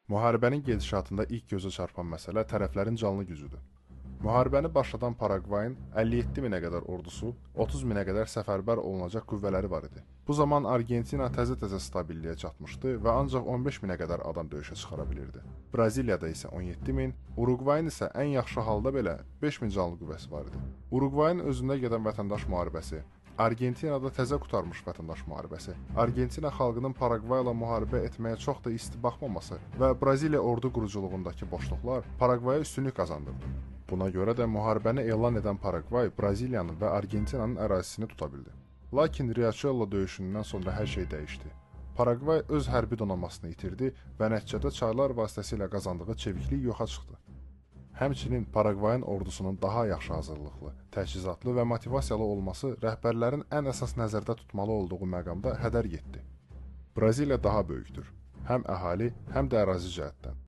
Müharibənin gedişatında ilk gözə çarpan məsələ tərəflərin canlı gücüdür. Müharibəni başladan Paragvayın 57 minə qədər ordusu, 30 minə qədər səfərbər olunacaq qüvvələri var idi. Bu zaman Argentina təzə-təzə stabilliyə çatmışdı və ancaq 15 minə qədər adam döyüşə çıxara bilirdi. Braziliyada isə 17 min, Uruqvayın isə ən yaxşı halda belə 5 min canlı qüvvəsi var idi. Uruqvayın özündə gedən vətəndaş müharibəsi, Argentinada təzə qurtarmış vətəndaş müharibəsi, Argentina xalqının Paragvayla müharibə etməyə çox da isti baxmaması və Braziliya ordu quruculuğundakı boşluqlar Paragvaya üstünlük qazandırdı. Buna görə də müharibəni elan edən Paragvay Braziliyanın və Argentinanın ərazisini tuta bildi. Lakin Riachuelo döyüşündən sonra hər şey dəyişdi. Paragvay öz hərbi donanmasını itirdi və nəticədə çaylar vasitəsilə qazandığı çeviklik yoxa çıxdı. Həmçinin Paragvayın ordusunun daha yaxşı hazırlıqlı, təchizatlı və motivasiyalı olması rəhbərlərin ən əsas nəzərdə tutmalı olduğu məqamda hədər getdi. Braziliya daha böyükdür, həm əhali, həm də ərazi cəhətdən.